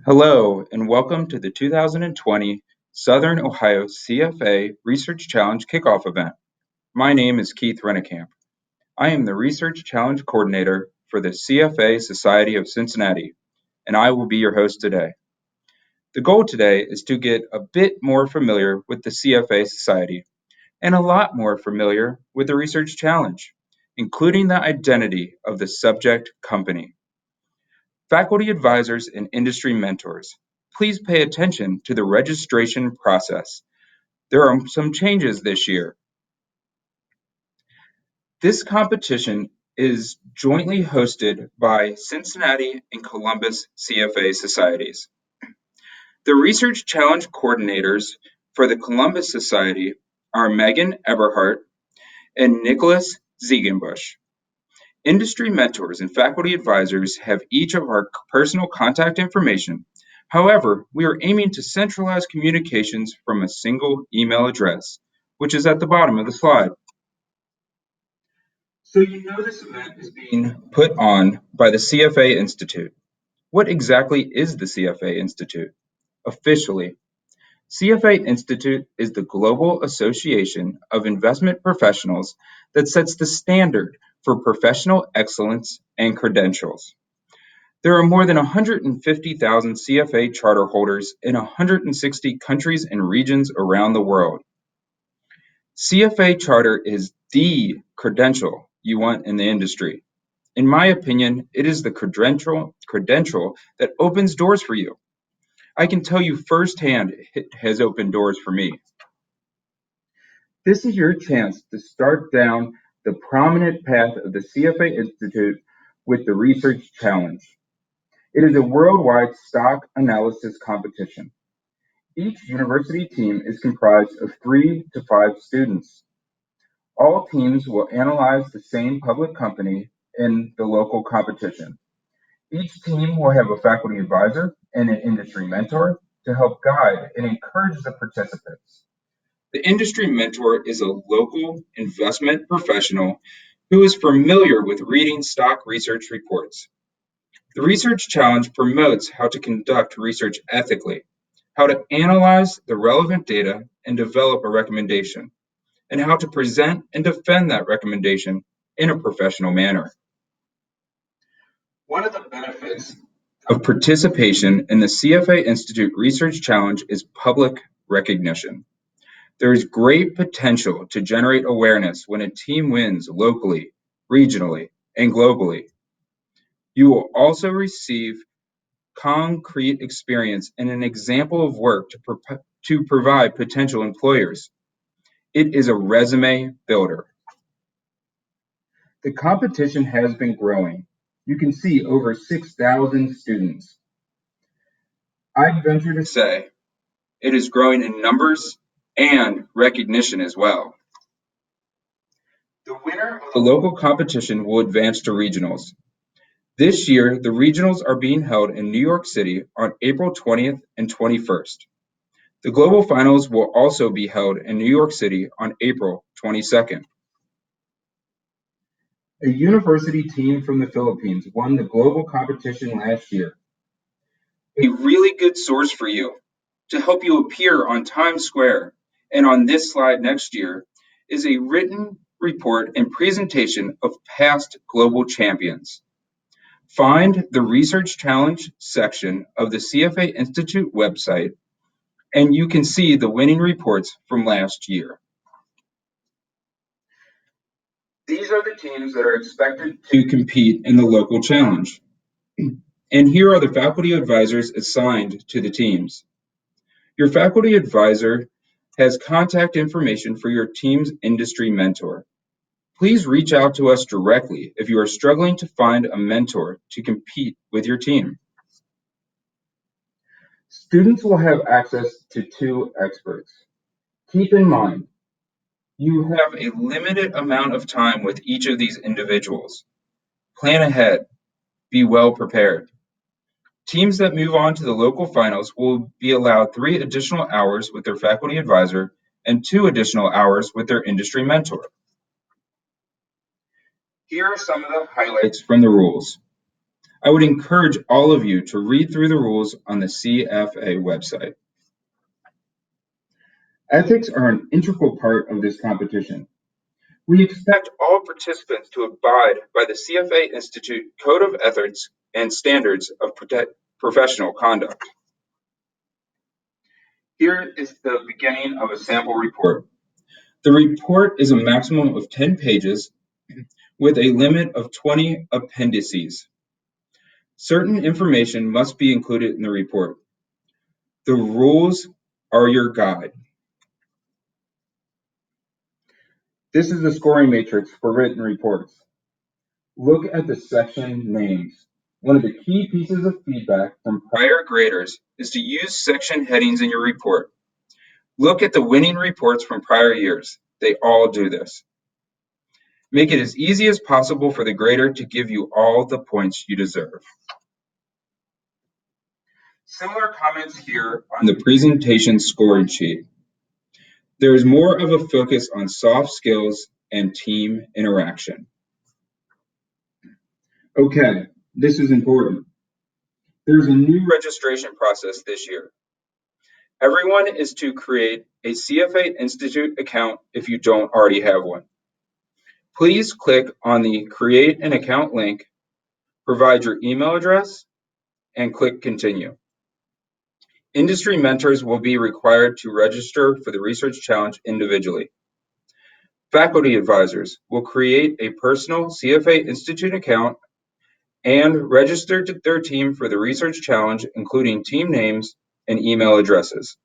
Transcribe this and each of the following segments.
Hello, and welcome to the 2020 Southern Ohio CFA Research Challenge Kickoff event. My name is Keith Rennekamp. I am the Research Challenge Coordinator for the CFA Society of Cincinnati, and I will be your host today. The goal today is to get a bit more familiar with the CFA Society and a lot more familiar with the Research Challenge, including the identity of the subject company. Faculty advisors and industry mentors, please pay attention to the registration process. There are some changes this year. This competition is jointly hosted by Cincinnati and Columbus CFA societies. The Research Challenge coordinators for the Columbus Society are Megan Eberhardt and Nicholas Ziegenbusch. Industry mentors and faculty advisors have each of our personal contact information. However, we are aiming to centralize communications from a single email address, which is at the bottom of the slide. So you know this event is being put on by the CFA Institute. What exactly is the CFA Institute? Officially, CFA Institute is the global association of investment professionals that sets the standard for professional excellence and credentials. There are more than 150,000 CFA charter holders in 160 countries and regions around the world. CFA charter is the credential you want in the industry. In my opinion, it is the credential that opens doors for you. I can tell you firsthand it has opened doors for me. This is your chance to start down the prominent path of the CFA Institute with the Research Challenge. It is a worldwide stock analysis competition. Each university team is comprised of 3 to 5 students. All teams will analyze the same public company in the local competition. Each team will have a faculty advisor and an industry mentor to help guide and encourage the participants. The industry mentor is a local investment professional who is familiar with reading stock research reports. The Research Challenge promotes how to conduct research ethically, how to analyze the relevant data and develop a recommendation, and how to present and defend that recommendation in a professional manner. One of the benefits of participation in the CFA Institute Research Challenge is public recognition. There is great potential to generate awareness when a team wins locally, regionally, and globally. You will also receive concrete experience and an example of work to provide potential employers. It is a resume builder. The competition has been growing. You can see over 6,000 students. I'd venture to say it is growing in numbers and recognition as well. The winner of the local competition will advance to regionals. This year, the regionals are being held in New York City on April 20th and 21st. The global finals will also be held in New York City on April 22nd. A university team from the Philippines won the global competition last year. A really good source for you to help you appear on Times Square and on this slide next year is a written report and presentation of past global champions. Find the Research Challenge section of the CFA Institute website and you can see the winning reports from last year. These are the teams that are expected to compete in the local challenge. And here are the faculty advisors assigned to the teams. Your faculty advisor has contact information for your team's industry mentor. Please reach out to us directly if you are struggling to find a mentor to compete with your team. Students will have access to 2 experts. Keep in mind, you have a limited amount of time with each of these individuals. Plan ahead. Be well prepared. Teams that move on to the local finals will be allowed 3 additional hours with their faculty advisor and 2 additional hours with their industry mentor. Here are some of the highlights from the rules. I would encourage all of you to read through the rules on the CFA website. Ethics are an integral part of this competition. We expect all participants to abide by the CFA Institute Code of Ethics and Standards of Professional Conduct. Here is the beginning of a sample report. The report is a maximum of 10 pages with a limit of 20 appendices. Certain information must be included in the report. The rules are your guide. This is the scoring matrix for written reports. Look at the section names. One of the key pieces of feedback from prior graders is to use section headings in your report. Look at the winning reports from prior years. They all do this. Make it as easy as possible for the grader to give you all the points you deserve. Similar comments here on the presentation scoring sheet. There is more of a focus on soft skills and team interaction. Okay, this is important. There's a new registration process this year. Everyone is to create a CFA Institute account if you don't already have one. Please click on the Create an Account link, provide your email address, and click Continue. Industry mentors will be required to register for the Research Challenge individually. Faculty advisors will create a personal CFA Institute account and register their team for the Research Challenge, including team names and email addresses.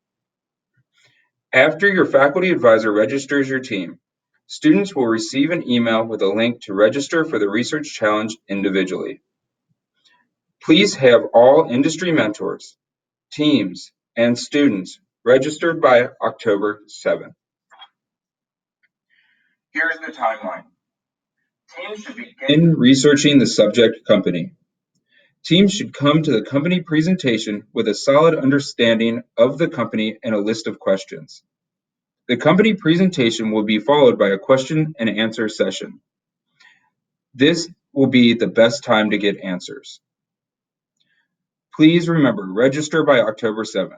After your faculty advisor registers your team, students will receive an email with a link to register for the Research Challenge individually. Please have all industry mentors, teams, and students registered by October 7th. Here's the timeline. Teams should begin researching the subject company. Teams should come to the company presentation with a solid understanding of the company and a list of questions. The company presentation will be followed by a question and answer session. This will be the best time to get answers. Please remember, register by October 7th.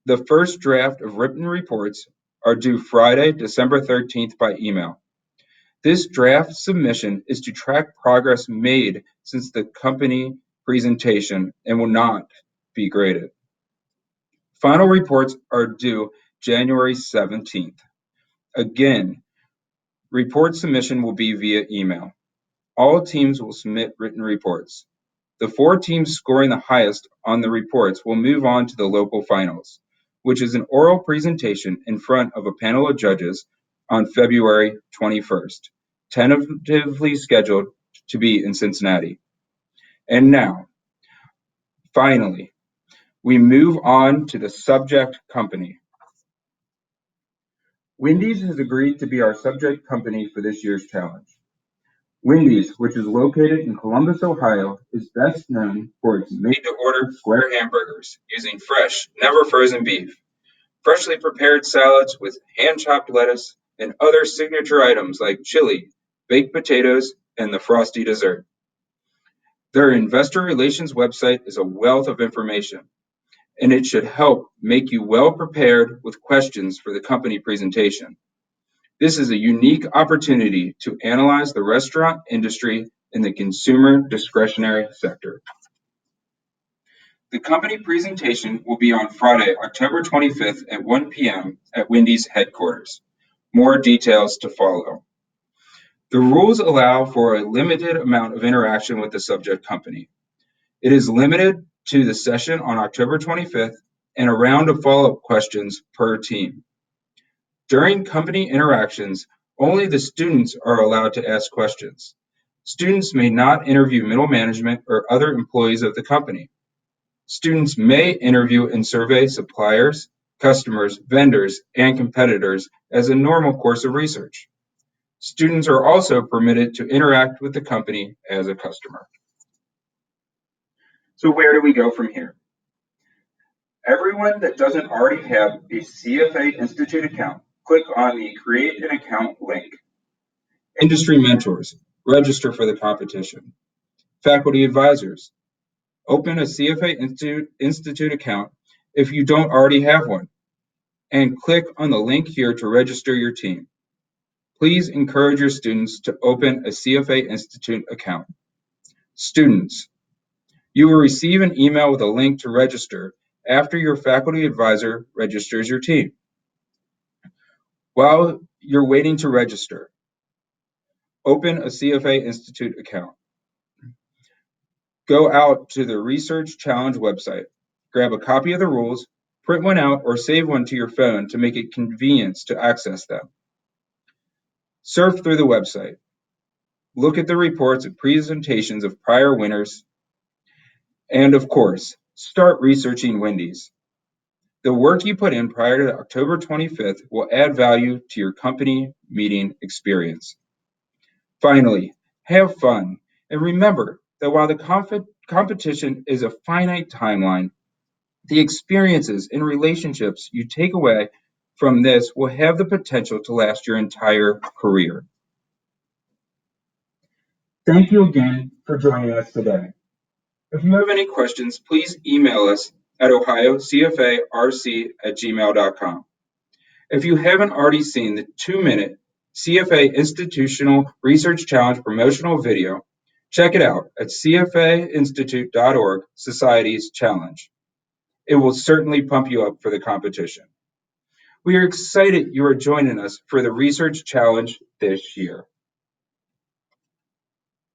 The first draft of written reports are due Friday, December 13th by email. This draft submission is to track progress made since the company presentation and will not be graded. Final reports are due January 17th. Again, report submission will be via email. All teams will submit written reports. The 4 teams scoring the highest on the reports will move on to the local finals, which is an oral presentation in front of a panel of judges on February 21st, tentatively scheduled to be in Cincinnati. And now, finally, we move on to the subject company. Wendy's has agreed to be our subject company for this year's challenge. Wendy's, which is located in Columbus, Ohio, is best known for its made-to-order square hamburgers using fresh, never frozen beef, freshly prepared salads with hand-chopped lettuce, and other signature items like chili, baked potatoes, and the frosty dessert. Their investor relations website is a wealth of information, and it should help make you well prepared with questions for the company presentation. This is a unique opportunity to analyze the restaurant industry in the consumer discretionary sector. The company presentation will be on Friday, October 25th at 1 p.m. at Wendy's headquarters. More details to follow. The rules allow for a limited amount of interaction with the subject company. It is limited to the session on October 25th and a round of follow-up questions per team. During company interactions, only the students are allowed to ask questions. Students may not interview middle management or other employees of the company. Students may interview and survey suppliers, customers, vendors, and competitors as a normal course of research. Students are also permitted to interact with the company as a customer. So where do we go from here? Everyone that doesn't already have a CFA Institute account, click on the Create an Account link. Industry mentors, register for the competition. Faculty advisors. Open a CFA Institute account if you don't already have one, and click on the link here to register your team. Please encourage your students to open a CFA Institute account. Students, you will receive an email with a link to register after your faculty advisor registers your team. While you're waiting to register, open a CFA Institute account. Go out to the Research Challenge website, grab a copy of the rules, print one out, or save one to your phone to make it convenient to access them. Surf through the website. Look at the reports and presentations of prior winners, and of course, start researching Wendy's. The work you put in prior to October 25th will add value to your company meeting experience. Finally, have fun, and remember that while the competition is a finite timeline, the experiences and relationships you take away from this will have the potential to last your entire career. Thank you again for joining us today. If you have any questions, please email us at ohiocfarc@gmail.com. If you haven't already seen the 2-minute CFA Institutional Research Challenge promotional video, check it out at cfainstitute.org Society's Challenge. It will certainly pump you up for the competition. We are excited you are joining us for the Research Challenge this year.